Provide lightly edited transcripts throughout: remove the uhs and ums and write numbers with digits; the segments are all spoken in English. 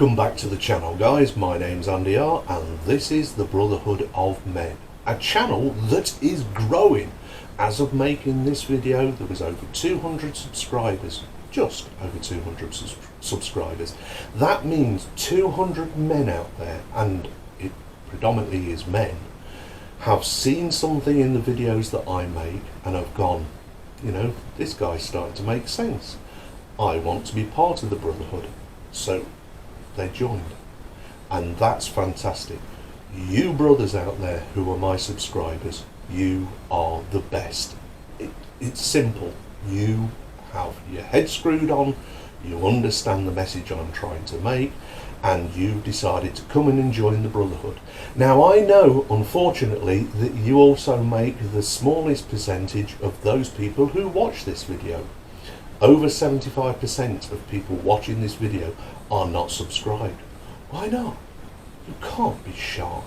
Welcome back to the channel, guys. My name's Andy R and this is the Brotherhood of Men, a channel that is growing. As of making this video, there was over 200 subscribers, just over 200 subscribers. That means 200 men out there, and it predominantly is men, have seen something in the videos that I make and have gone, you know, this guy's starting to make sense. I want to be part of the Brotherhood. So they joined, and that's fantastic. You brothers out there who are my subscribers, you are the best. It's simple. You have your head screwed on, you understand the message I'm trying to make, and you've decided to come in and join the Brotherhood. Now, I know, unfortunately, that you also make the smallest percentage of those people who watch this video. Over 75% of people watching this video are not subscribed. Why not? You can't be shy.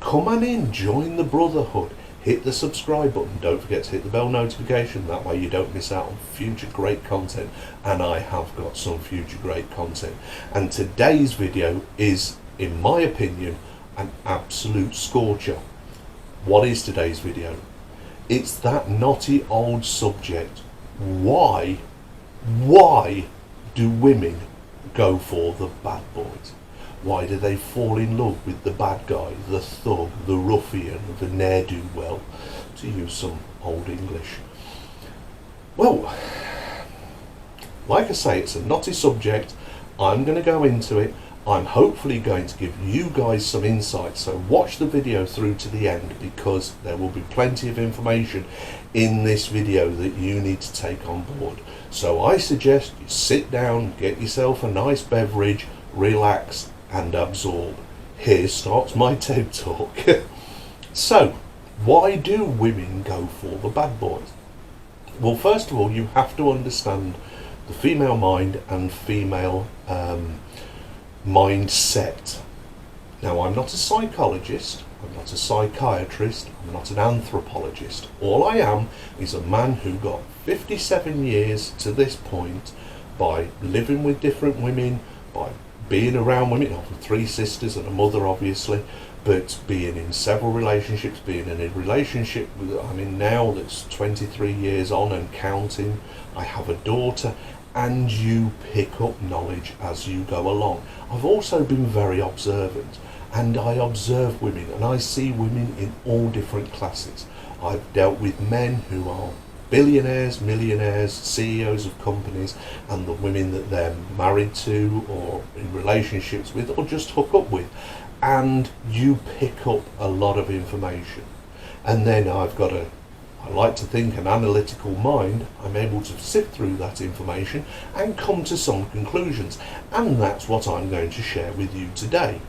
Come on in, join the Brotherhood. Hit the subscribe button. Don't forget to hit the bell notification. That way you don't miss out on future great content. And I have got some future great content. And today's video is, in my opinion, an absolute scorcher. What is today's video? It's that knotty old subject. Why do women go for the bad boys? Why do they fall in love with the bad guy, the thug, the ruffian, the ne'er-do-well, to use some old English? Well, like I say, it's a knotty subject. I'm going to go into it. I'm hopefully going to give you guys some insight, so watch the video through to the end, because there will be plenty of information in this video that you need to take on board. So I suggest you sit down, get yourself a nice beverage, relax and absorb. Here starts my TED talk. So, why do women go for the bad boys? Well, first of all, you have to understand the female mind and female mindset. Now, I'm not a psychologist, I'm not a psychiatrist, I'm not an anthropologist. All I am is a man who got 57 years to this point by living with different women, by being around women, of 3 sisters and a mother obviously, but being in several relationships, being in a relationship with, I'm in now, that's 23 years on and counting. I have a daughter, and you pick up knowledge as you go along. I've also been very observant, and I observe women, and I see women in all different classes. I've dealt with men who are billionaires, millionaires, CEOs of companies, and the women that they're married to or in relationships with or just hook up with, and you pick up a lot of information. And then I've got I like to think, an analytical mind. I'm able to sift through that information and come to some conclusions, and that's what I'm going to share with you today.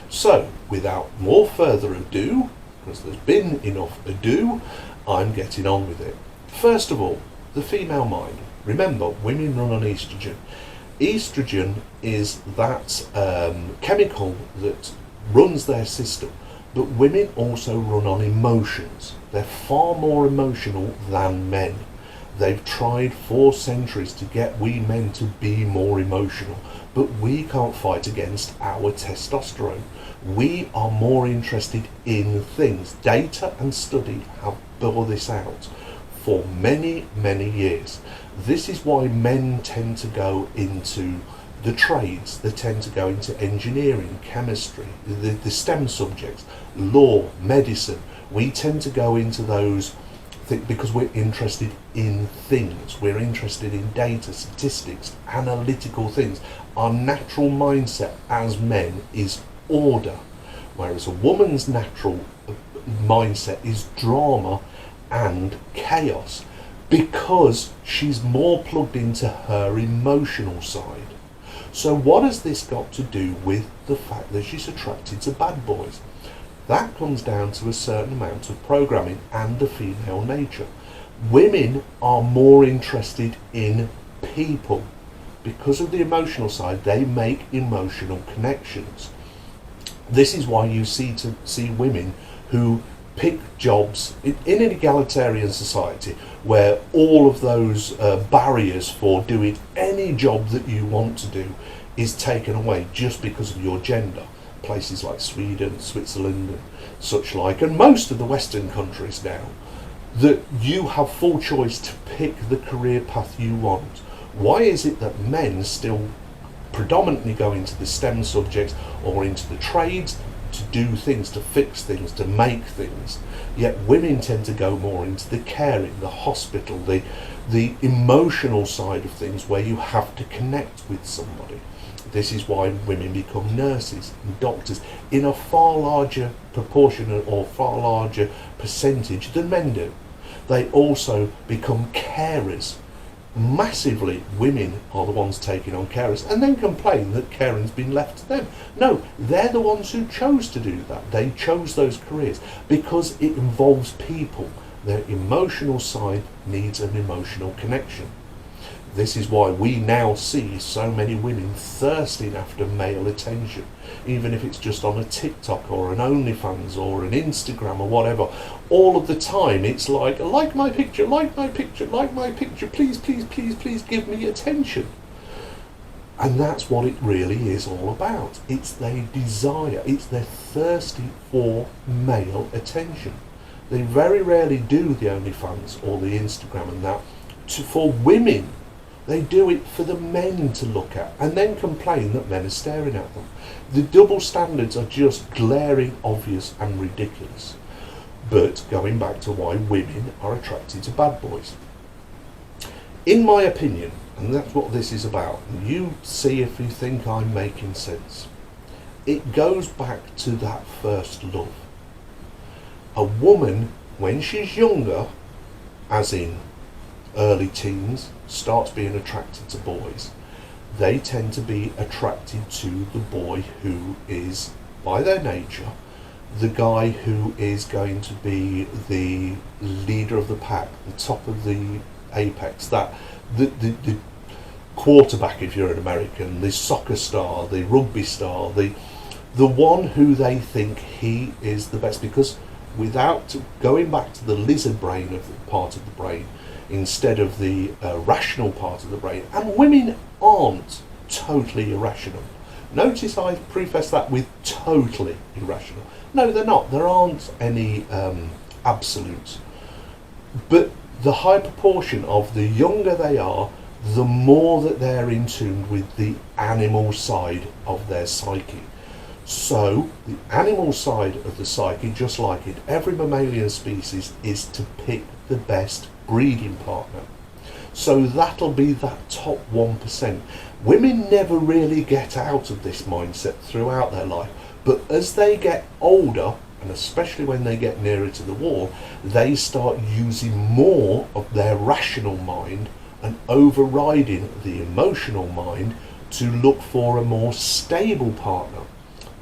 So, without more further ado, because there's been enough ado, I'm getting on with it. First of all, the female mind. Remember, women run on estrogen. Estrogen is that chemical that runs their system, but women also run on emotions. They're far more emotional than men. They've tried for centuries to get we men to be more emotional, but we can't fight against our testosterone. We are more interested in things. Data and study have bore this out for many, many years. This is why men tend to go into the trades. They tend to go into engineering, chemistry, the STEM subjects, law, medicine. We tend to go into those because we're interested in things. We're interested in data, statistics, analytical things. Our natural mindset as men is order, whereas a woman's natural mindset is drama and chaos, because she's more plugged into her emotional side. So what has this got to do with the fact that she's attracted to bad boys? That comes down to a certain amount of programming and the female nature. Women are more interested in people. Because of the emotional side, they make emotional connections. This is why you see women who pick jobs in an egalitarian society where all of those barriers for doing any job that you want to do is taken away just because of your gender. Places like Sweden, Switzerland and such like, and most of the Western countries now, that you have full choice to pick the career path you want. Why is it that men still predominantly go into the STEM subjects or into the trades to do things, to fix things, to make things, yet women tend to go more into the caring, the hospital, the emotional side of things, where you have to connect with somebody? This is why women become nurses and doctors in a far larger proportion or far larger percentage than men do. They also become carers. Massively, women are the ones taking on carers and then complain that caring's been left to them. No, they're the ones who chose to do that. They chose those careers because it involves people. Their emotional side needs an emotional connection. This is why we now see so many women thirsting after male attention, even if it's just on a TikTok or an OnlyFans or an Instagram or whatever. All of the time it's like my picture, like my picture, like my picture, please, please, please, please give me attention. And that's what it really is all about. It's their desire, it's their thirsty for male attention. They very rarely do the OnlyFans or the Instagram and that for women. They do it for the men to look at and then complain that men are staring at them. The double standards are just glaring, obvious and ridiculous. But going back to why women are attracted to bad boys. In my opinion, and that's what this is about, and you see if you think I'm making sense, it goes back to that first love. A woman, when she's younger, as in early teens, starts being attracted to boys, they tend to be attracted to the boy who is, by their nature, the guy who is going to be the leader of the pack, the top of the apex, that the quarterback if you're an American, the soccer star, the rugby star, the one who they think he is the best. Because without going back to the lizard brain of the part of the brain, instead of the rational part of the brain. And women aren't totally irrational. Notice I preface that with totally irrational. No, they're not. There aren't any absolutes. But the high proportion of the younger they are, the more that they're in tune with the animal side of their psyche. So the animal side of the psyche, just like in every mammalian species, is to pick the best breeding partner. So that'll be that top 1%. Women never really get out of this mindset throughout their life, but as they get older, and especially when they get nearer to the wall, they start using more of their rational mind and overriding the emotional mind to look for a more stable partner.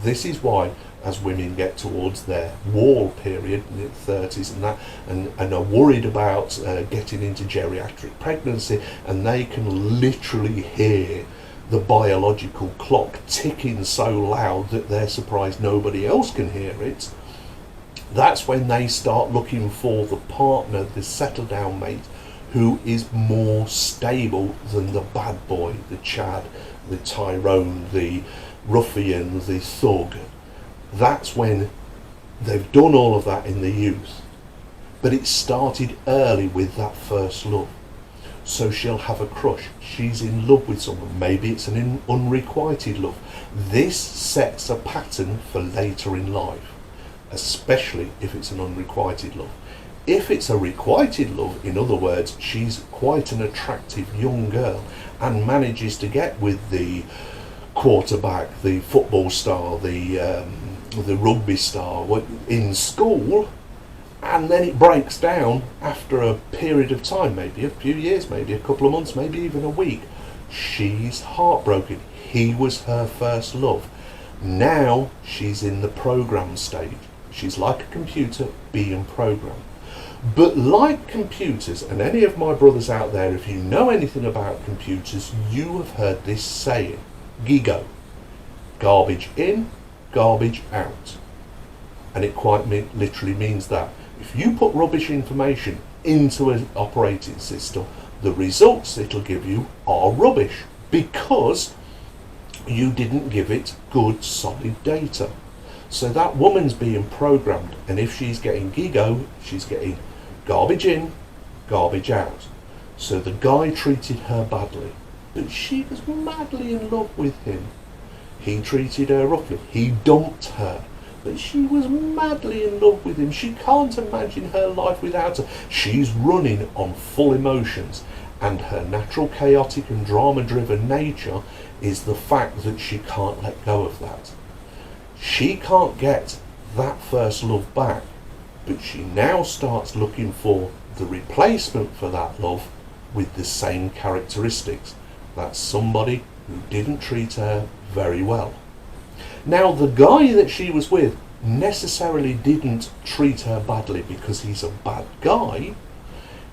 This is why, as women get towards their wall period in their 30s and that, and are worried about getting into geriatric pregnancy, and they can literally hear the biological clock ticking so loud that they're surprised nobody else can hear it, that's when they start looking for the partner, the settle down mate, who is more stable than the bad boy, the Chad, the Tyrone, the ruffian, the thug. That's when they've done all of that in the youth. But it started early with that first love. So she'll have a crush. She's in love with someone. Maybe it's an unrequited love. This sets a pattern for later in life, especially if it's an unrequited love. If it's a requited love, in other words, she's quite an attractive young girl and manages to get with the quarterback, the football star, the rugby star in school, and then it breaks down after a period of time, maybe a few years, maybe a couple of months, maybe even a week. She's heartbroken. He was her first love. Now she's in the program stage. She's like a computer being programmed. But like computers, and any of my brothers out there, if you know anything about computers, you have heard this saying, GIGO, garbage in, garbage out. And it quite literally means that if you put rubbish information into an operating system, the results it'll give you are rubbish, because You didn't give it good, solid data. So that woman's being programmed, and if she's getting gigo, she's getting garbage in, garbage out. So the guy treated her badly, but she was madly in love with him. He treated her roughly. He dumped her, but she was madly in love with him. She can't imagine her life without her. She's running on full emotions, and her natural chaotic and drama-driven nature is the fact that she can't let go of that. She can't get that first love back, but she now starts looking for the replacement for that love with the same characteristics. That's somebody who didn't treat her very well. Now, the guy that she was with necessarily didn't treat her badly because he's a bad guy.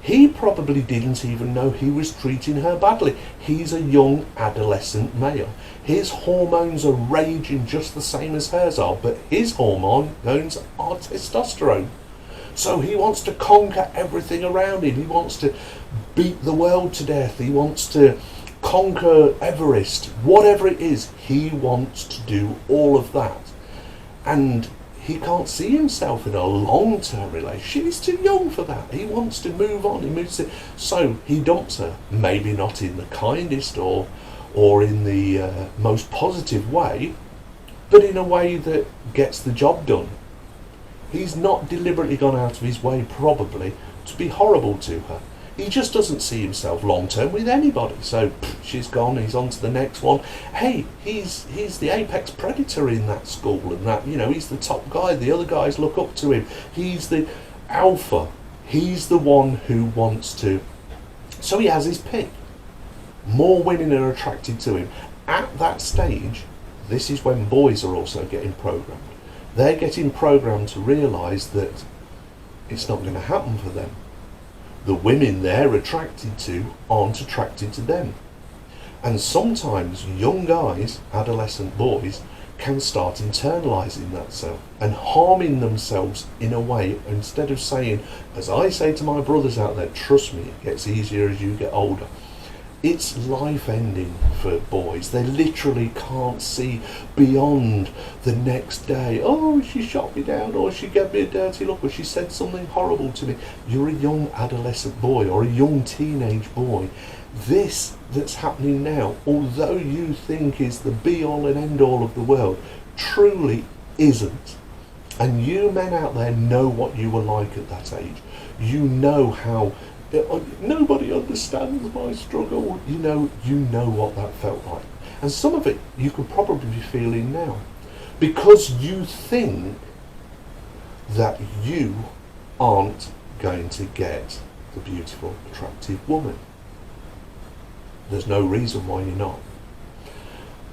He probably didn't even know he was treating her badly. He's a young adolescent male. His hormones are raging just the same as hers are, but his hormones are testosterone. So he wants to conquer everything around him. He wants to beat the world to death. He wants to conquer Everest. Whatever it is, he wants to do all of that. And he can't see himself in a long-term relationship. He's too young for that. He wants to move on. So he dumps her. Maybe not in the kindest or in the most positive way, but in a way that gets the job done. He's not deliberately gone out of his way, probably, to be horrible to her. He just doesn't see himself long-term with anybody. So she's gone, he's on to the next one. Hey, he's the apex predator in that school, and that, he's the top guy. The other guys look up to him. He's the alpha. He's the one who wants to. So he has his pick. More women are attracted to him. At that stage, this is when boys are also getting programmed. They're getting programmed to realise that it's not going to happen for them. The women they're attracted to aren't attracted to them. And sometimes young guys, adolescent boys, can start internalising that self and harming themselves in a way, instead of saying, as I say to my brothers out there, trust me, it gets easier as you get older. It's life ending for boys. They literally can't see beyond the next day. Oh, she shot me down, or she gave me a dirty look, or she said something horrible to me. You're a young adolescent boy or a young teenage boy. This that's happening now, although you think is the be-all and end-all of the world, truly isn't. And you men out there know what you were like at that age. You know how nobody understands my struggle. You know what that felt like. And some of it you could probably be feeling now. Because you think that you aren't going to get the beautiful, attractive woman. There's no reason why you're not.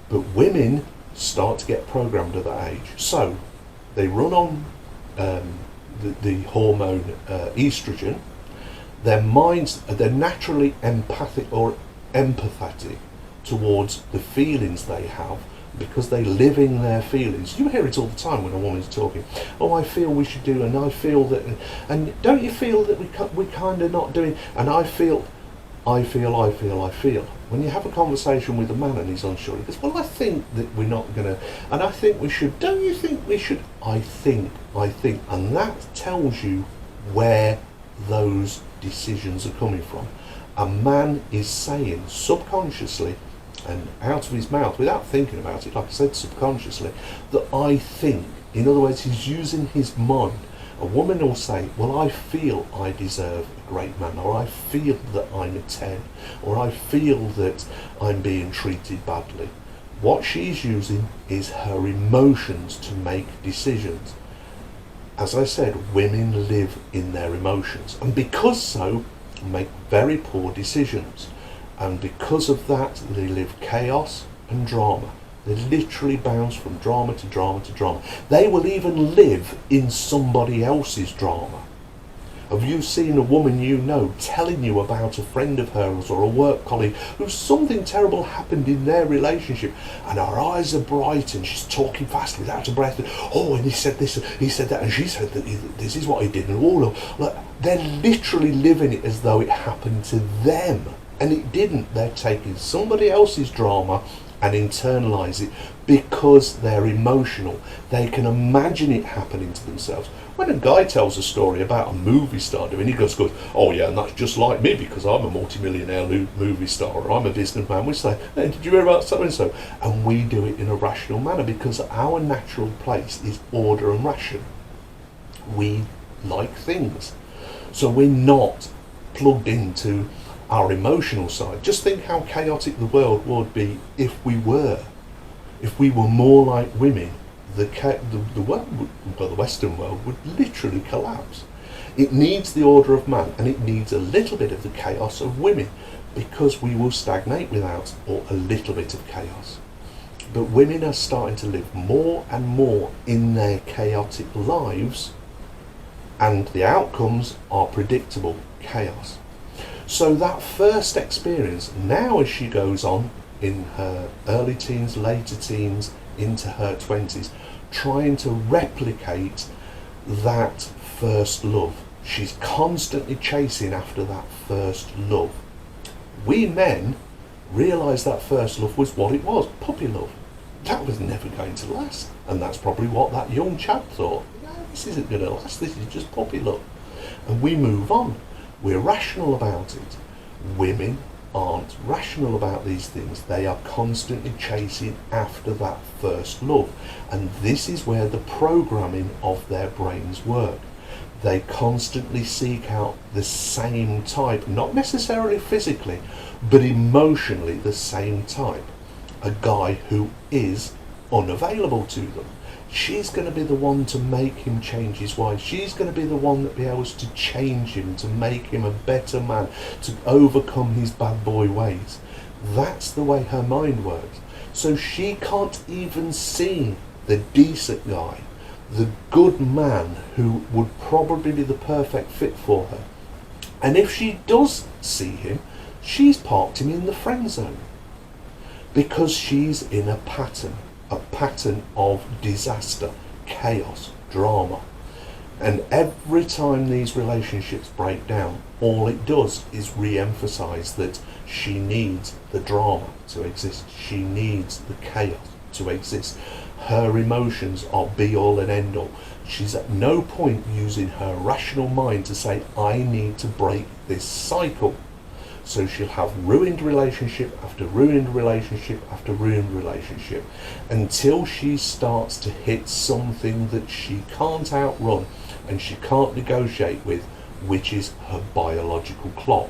But women start to get programmed at that age. So they run on the hormone estrogen. Their minds, they're naturally empathic or empathetic towards the feelings they have because they live in their feelings. You hear it all the time when a woman's talking. Oh, I feel we should do, and I feel that, and don't you feel that we kind of not doing, and I feel. When you have a conversation with a man and he's unsure, he goes, well, I think that we're not going to, and I think we should. Don't you think we should? I think. And that tells you where those decisions are coming from. A man is saying subconsciously and out of his mouth, without thinking about it, like I said, subconsciously, that I think. In other words, he's using his mind. A woman will say, well, I feel I deserve a great man, or I feel that I'm a 10, or I feel that I'm being treated badly. What she's using is her emotions to make decisions. As I said, women live in their emotions, and because so, make very poor decisions. And because of that, they live chaos and drama. They literally bounce from drama to drama to drama. They will even live in somebody else's drama. Have you seen a woman you know telling you about a friend of hers or a work colleague whose something terrible happened in their relationship, and her eyes are bright and she's talking fast without a breath, and, oh, and he said this, he said that, and she said that this is what he did, and all of, like, they're literally living it as though it happened to them, and it didn't. They're taking somebody else's drama and internalise it because they're emotional. They can imagine it happening to themselves. When a guy tells a story about a movie star doing, he goes, oh yeah, and that's just like me because I'm a multi-millionaire movie star, or I'm a businessman. We say, hey, did you hear about so-and-so? And we do it in a rational manner because our natural place is order and ration. We like things. So we're not plugged into our emotional side. Just think how chaotic the world would be if we were more like women. The world, the Western world would literally collapse. It needs the order of man, and it needs a little bit of the chaos of women, because we will stagnate without or a little bit of chaos. But women are starting to live more and more in their chaotic lives, and the outcomes are predictable chaos. So that first experience, now as she goes on in her early teens, later teens, into her 20s, trying to replicate that first love. She's constantly chasing after that first love. We men realise that first love was what it was, puppy love. That was never going to last. And that's probably what that young chap thought. No, this isn't going to last, this is just puppy love. And we move on. We're rational about it. Women aren't rational about these things. They are constantly chasing after that first love, and this is where the programming of their brains work. They constantly seek out the same type, not necessarily physically, but emotionally the same type. A guy who is unavailable to them. She's going to be the one to make him change his mind. She's going to be the one that be able to change him, to make him a better man, to overcome his bad boy ways. That's the way her mind works. So she can't even see the decent guy, the good man who would probably be the perfect fit for her. And if she does see him, she's parked him in the friend zone, because she's in a pattern of disaster, chaos, drama. And every time these relationships break down, all it does is re-emphasize that she needs the drama to exist. She needs the chaos to exist. Her emotions are be all and end all. She's at no point using her rational mind to say, I need to break this cycle. So she'll have ruined relationship after ruined relationship after ruined relationship, until she starts to hit something that she can't outrun and she can't negotiate with, which is her biological clock.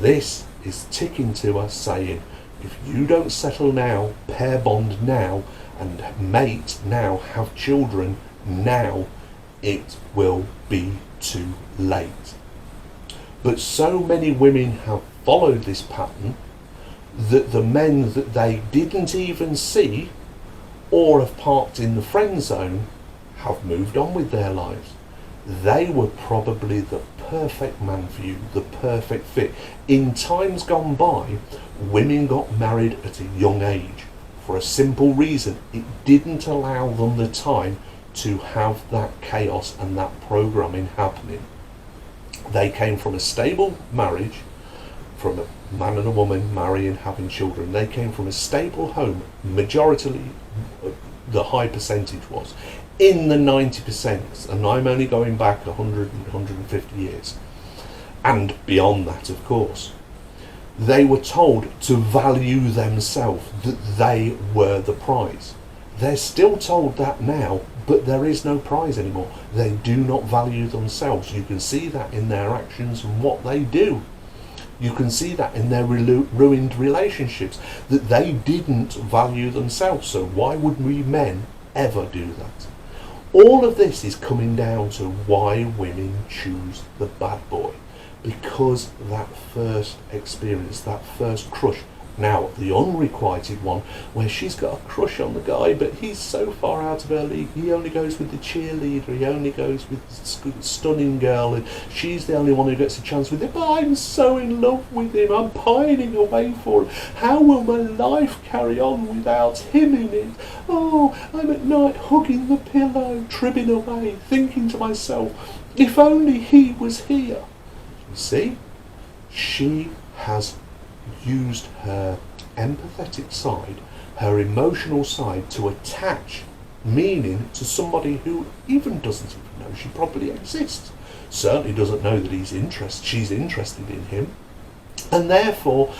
This is ticking to her saying, if you don't settle now, pair bond now, and mate now, have children now, it will be too late. But so many women have followed this pattern that the men that they didn't even see or have parked in the friend zone have moved on with their lives. They were probably the perfect man for you, the perfect fit. In times gone by, women got married at a young age for a simple reason. It didn't allow them the time to have that chaos and that programming happening. They came from a stable marriage, from a man and a woman marrying, having children. They came from a stable home, majority, the high percentage was, in the 90%, and I'm only going back 100 and 150 years, and beyond that, of course. They were told to value themselves, that they were the prize. They're still told that now, but there is no prize anymore. They do not value themselves. You can see that in their actions and what they do. You can see that in their ruined relationships, that they didn't value themselves. So why would we men ever do that? All of this is coming down to why women choose the bad boy. Because that first experience, that first crush. Now, the unrequited one, where she's got a crush on the guy, but he's so far out of her league. He only goes with the cheerleader, he only goes with the stunning girl, and she's the only one who gets a chance with him. But I'm so in love with him, I'm pining away for him. How will my life carry on without him in it? Oh, I'm at night hugging the pillow, tripping away, thinking to myself, if only he was here. You see, she has used her empathetic side her emotional side to attach meaning to somebody who even doesn't even know she probably exists. Certainly doesn't know that she's interested in him. And therefore,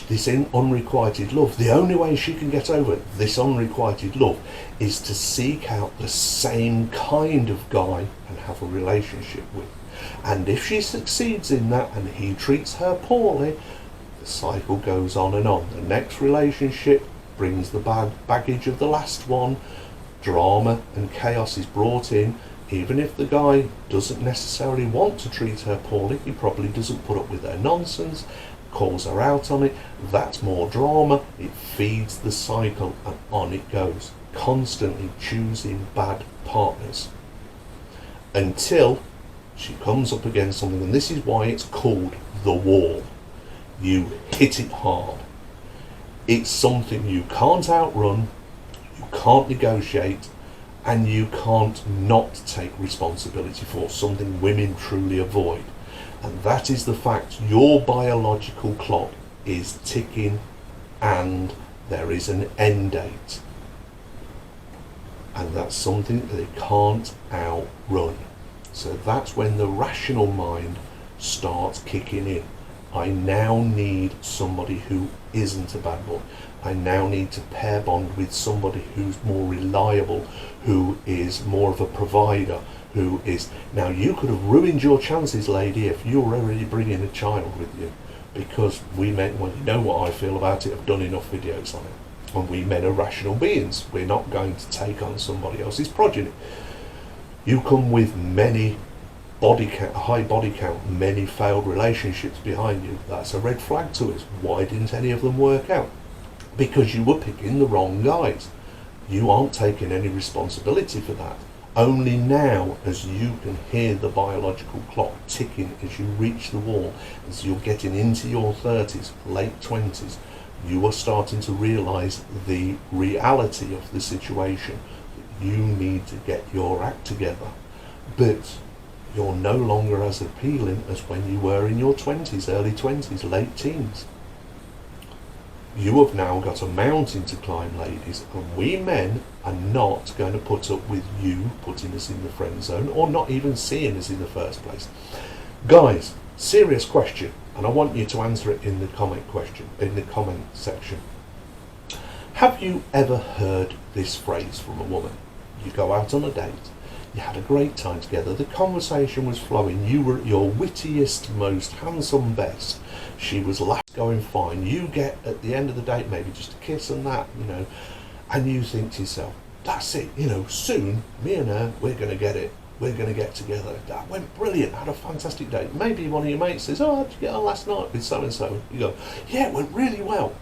this unrequited love, the only way she can get over this unrequited love is to seek out the same kind of guy and have a relationship with. And if she succeeds in that and he treats her poorly, the cycle goes on and on. The next relationship brings the baggage of the last one. Drama and chaos is brought in. Even if the guy doesn't necessarily want to treat her poorly, he probably doesn't put up with her nonsense, calls her out on it. That's more drama. It feeds the cycle and on it goes, constantly choosing bad partners until she comes up against something. And this is why it's called the wall. You hit it hard. It's something you can't outrun, you can't negotiate, and you can't not take responsibility for, something women truly avoid. And that is the fact your biological clock is ticking and there is an end date. And that's something that they can't outrun. So that's when the rational mind starts kicking in. I now need somebody who isn't a bad boy. I now need to pair bond with somebody who's more reliable, who is more of a provider, who is... Now, you could have ruined your chances, lady, if you were already bringing a child with you, because we men, well, you know what I feel about it, I've done enough videos on it, and we men are rational beings. We're not going to take on somebody else's progeny. You come with many high body count, many failed relationships behind you. That's a red flag to us. Why didn't any of them work out? Because you were picking the wrong guys. You aren't taking any responsibility for that. Only now, as you can hear the biological clock ticking as you reach the wall, as you're getting into your 30s, late 20s, you are starting to realise the reality of the situation. You need to get your act together. But you're no longer as appealing as when you were in your 20s, early 20s, late teens. You have now got a mountain to climb, ladies, and we men are not going to put up with you putting us in the friend zone or not even seeing us in the first place. Guys, serious question, and I want you to answer it in the comment section. Have you ever heard this phrase from a woman? You go out on a date, you had a great time together, the conversation was flowing, you were at your wittiest, most handsome best, she was last going fine, you get at the end of the date maybe just a kiss and that, and you think to yourself, that's it, soon, me and her, we're going to get it, we're going to get together, that went brilliant, had a fantastic date. Maybe one of your mates says, oh, did you get on last night with so and so? You go, yeah, it went really well.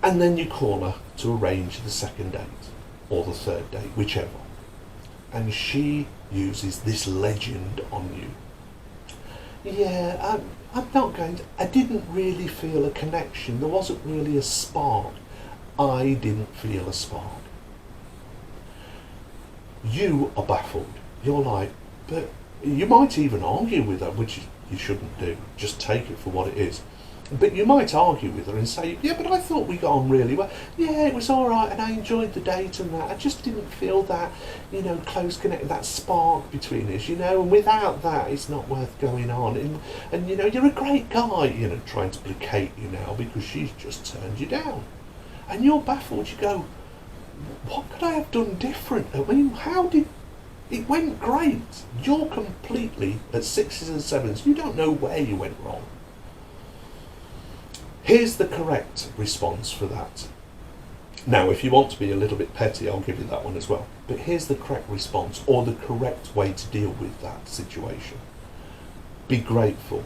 And then you call her to arrange the second date or the third date, whichever. And she uses this legend on you. Yeah, I'm not going to... I didn't really feel a connection. There wasn't really a spark. I didn't feel a spark. You are baffled. You're like, but you might even argue with her, which you shouldn't do. Just take it for what it is. But you might argue with her and say, yeah, but I thought we got on really well. Yeah, it was all right, and I enjoyed the date and that. I just didn't feel that, close connection, that spark between us, and without that, it's not worth going on. And you're a great guy, trying to placate you now because she's just turned you down. And you're baffled. You go, what could I have done different? I mean, how did... It went great. You're completely at 6s and 7s. You don't know where you went wrong. Here's the correct response for that. Now, if you want to be a little bit petty, I'll give you that one as well. But here's the correct response, or the correct way to deal with that situation. Be grateful.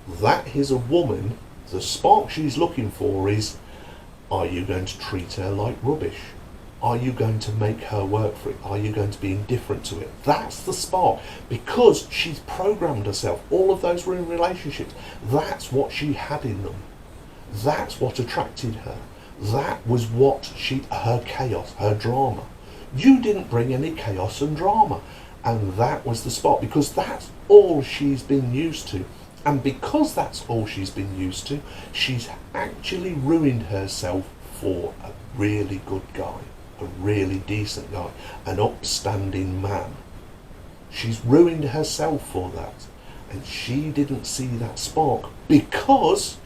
That is a woman, the spark she's looking for is, are you going to treat her like rubbish? Are you going to make her work for it? Are you going to be indifferent to it? That's the spark. Because she's programmed herself. All of those were in relationships. That's what she had in them. That's what attracted her. That was her chaos, her drama. You didn't bring any chaos and drama. And that was the spark. Because that's all she's been used to. And because that's all she's been used to, she's actually ruined herself for a really good guy, a really decent guy, an upstanding man. She's ruined herself for that. And she didn't see that spark because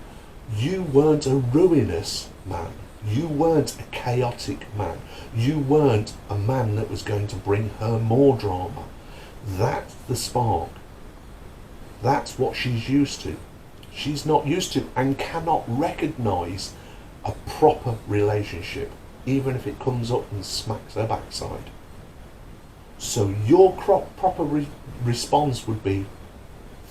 you weren't a ruinous man. You weren't a chaotic man. You weren't a man that was going to bring her more drama. That's the spark. That's what she's used to. She's not used to and cannot recognise a proper relationship, even if it comes up and smacks her backside. So your proper response would be,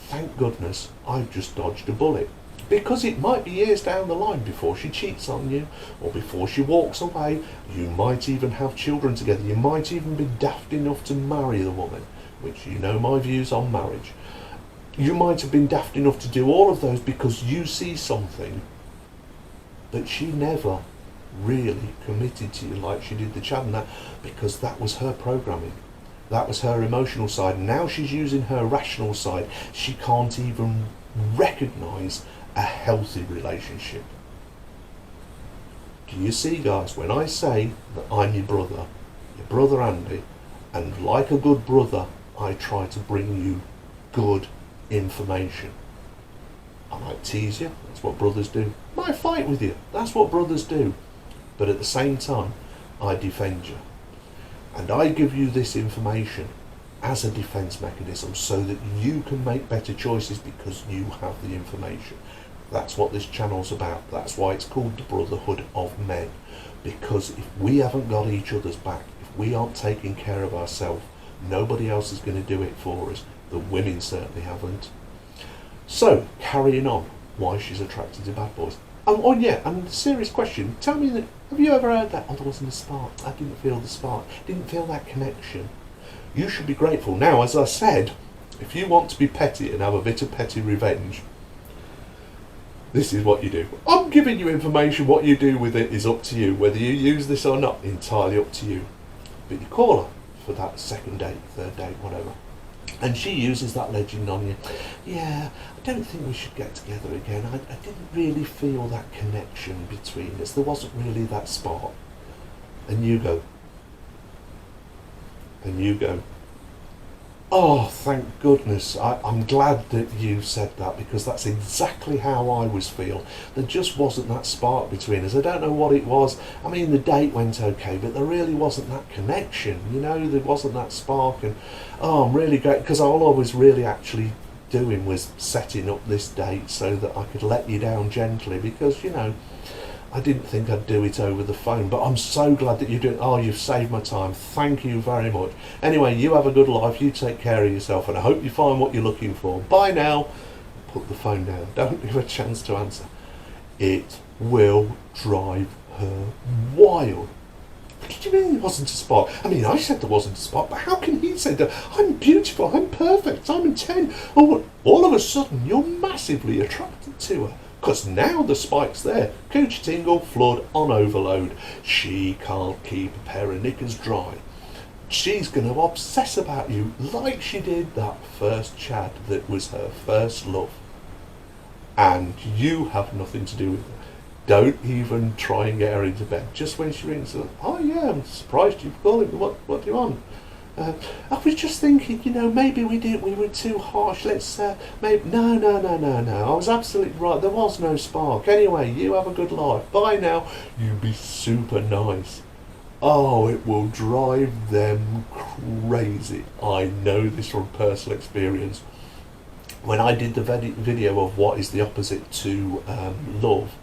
thank goodness I've just dodged a bullet. Because it might be years down the line before she cheats on you, or before she walks away. You might even have children together. You might even be daft enough to marry the woman, which you know my views on marriage. You might have been daft enough to do all of those because you see something that she never really committed to you like she did the Chad and that, because that was her programming. That was her emotional side. Now she's using her rational side. She can't even recognise a healthy relationship. Do you see, guys, when I say that I'm your brother Andy, and like a good brother, I try to bring you good information. I might tease you, that's what brothers do. I might fight with you, that's what brothers do. But at the same time, I defend you. And I give you this information as a defence mechanism so that you can make better choices because you have the information. That's what this channel's about. That's why it's called the Brotherhood of Men. Because if we haven't got each other's back, if we aren't taking care of ourselves, nobody else is going to do it for us. The women certainly haven't. So, carrying on, why she's attracted to bad boys. Oh yeah, and the serious question, tell me, that have you ever heard that, oh, there wasn't a spark, I didn't feel the spark, didn't feel that connection? You should be grateful. Now, as I said, if you want to be petty and have a bit of petty revenge, this is what you do. I'm giving you information, what you do with it is up to you. Whether you use this or not, entirely up to you. But you call her for that second date, third date, whatever. And she uses that legend on you. Yeah, I don't think we should get together again. I didn't really feel that connection between us. There wasn't really that spark. And you go, oh, thank goodness. I'm glad that you said that, because that's exactly how I was feel. There just wasn't that spark between us. I don't know what it was. I mean, the date went okay, but there really wasn't that connection. You know, there wasn't that spark. And oh, I'm really great, because all I was really actually doing was setting up this date so that I could let you down gently, because, you know, I didn't think I'd do it over the phone, but I'm so glad that you did. Oh, you've saved my time. Thank you very much. Anyway, you have a good life. You take care of yourself, and I hope you find what you're looking for. Bye now. Put the phone down. Don't give her a chance to answer. It will drive her wild. What do you mean it wasn't a spark? I mean, I said there wasn't a spark, but how can he say that? I'm beautiful, I'm perfect, I'm a 10. Oh, all of a sudden, you're massively attracted to her. Because now the spike's there. Coochie tingle, flood on overload. She can't keep a pair of knickers dry. She's going to obsess about you like she did that first Chad that was her first love. And you have nothing to do with it. Don't even try and get her into bed. Just when she rings, oh yeah, I'm surprised you've called me. What do you want? I was just thinking, you know, maybe we were too harsh. Let's maybe no. I was absolutely right. There was no spark. Anyway, you have a good life. Bye now. You be super nice. Oh, it will drive them crazy. I know this from personal experience. When I did the video of what is the opposite to love,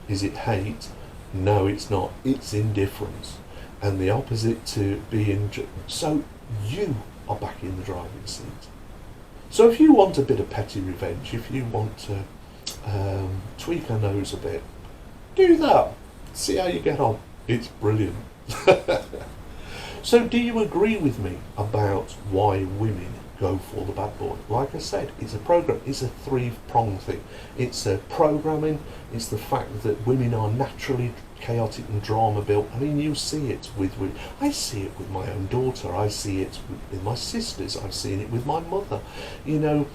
is it hate? No, it's not. It's indifference. And the opposite to being... So you are back in the driving seat. So if you want a bit of petty revenge, if you want to tweak her nose a bit, do that. See how you get on. It's brilliant. So do you agree with me about why women go for the bad boy? Like I said, it's a program. It's a three-pronged thing. It's programming. It's the fact that women are naturally chaotic and drama built. I mean, you see it with I see it with my own daughter. I see it with my sisters. I've seen it with my mother. You know,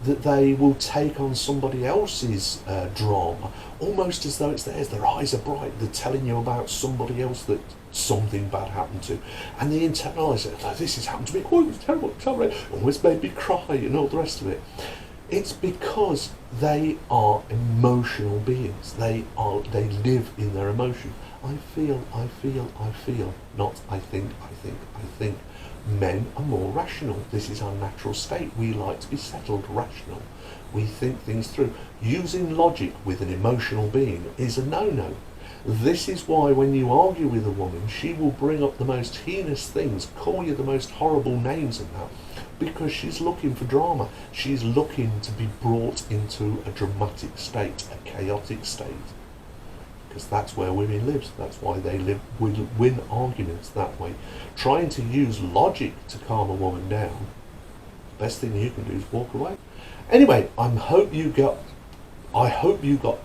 that they will take on somebody else's drama, almost as though it's theirs. Their eyes are bright. They're telling you about somebody else that something bad happened to, and they internalise it. Oh, this has happened to me. Oh, it was terrible. It's horrible. Almost made me cry, and all the rest of it. It's because they are emotional beings. They live in their emotion. I feel, not I think. Men are more rational. This is our natural state. We like to be settled, rational. We think things through. Using logic with an emotional being is a no-no. This is why when you argue with a woman, she will bring up the most heinous things, call you the most horrible names and that, because she's looking for drama. She's looking to be brought into a dramatic state, a chaotic state. Because that's where women live. That's why they win arguments that way. Trying to use logic to calm a woman down, the best thing you can do is walk away. Anyway, I hope you got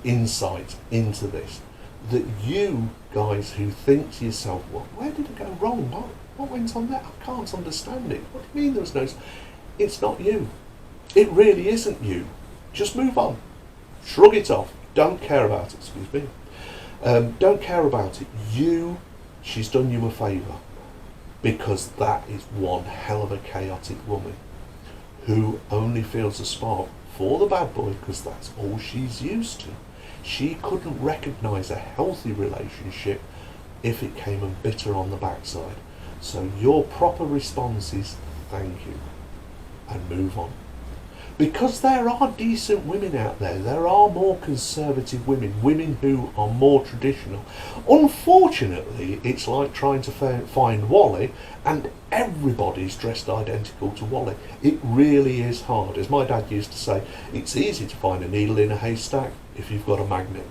insight into this. That you guys who think to yourself, well, where did it go wrong? What went on there? I can't understand it. What do you mean there was no... It's not you. It really isn't you. Just move on. Shrug it off. Don't care about it. Excuse me. Don't care about it. She's done you a favour, because that is one hell of a chaotic woman who only feels a spark for the bad boy because that's all she's used to. She couldn't recognise a healthy relationship if it came and bit her on the backside. So your proper response is thank you and move on. Because there are decent women out there. There are more conservative women who are more traditional. Unfortunately, it's like trying to find Wally and everybody's dressed identical to Wally. It really is hard. As my dad used to say, it's easy to find a needle in a haystack if you've got a magnet.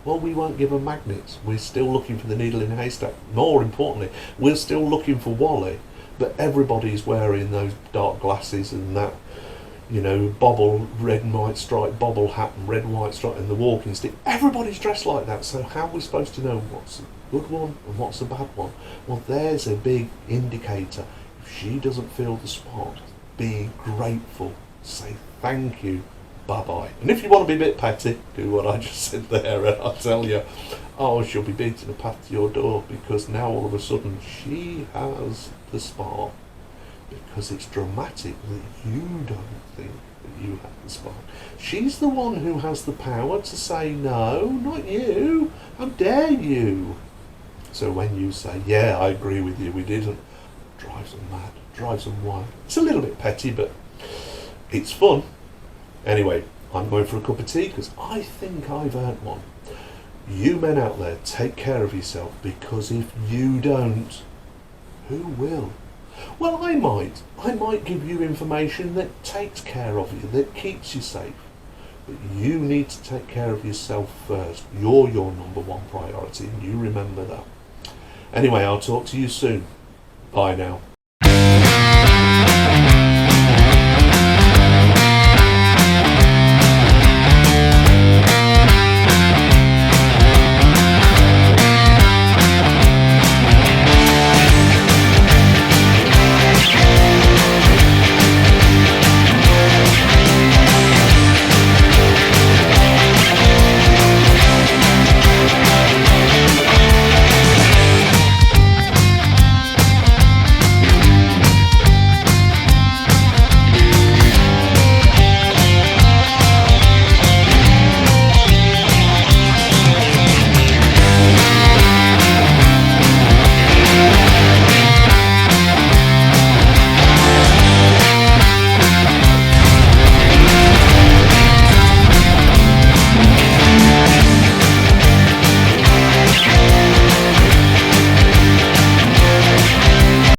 Well, we won't give them magnets. We're still looking for the needle in a haystack. More importantly, we're still looking for Wally, but everybody's wearing those dark glasses and that, bobble, red and white stripe bobble hat and red and white stripe and the walking stick. Everybody's dressed like that, so how are we supposed to know what's a good one and what's a bad one? Well, there's a big indicator. If she doesn't feel the spark, be grateful. Say thank you. Bye-bye. And if you want to be a bit petty, do what I just said there, and I'll tell you, she'll be beating a path to your door, because now all of a sudden she has the spark. Because it's dramatic that you don't think that you have the spark. She's the one who has the power to say, no, not you. How dare you? So when you say, yeah, I agree with you, we didn't, drives them mad, drives them wild. It's a little bit petty, but it's fun. Anyway, I'm going for a cup of tea because I think I've earned one. You men out there, take care of yourself, because if you don't, who will? Well, I might give you information that takes care of you, that keeps you safe. But you need to take care of yourself first. You're your number one priority, and you remember that. Anyway, I'll talk to you soon. Bye now.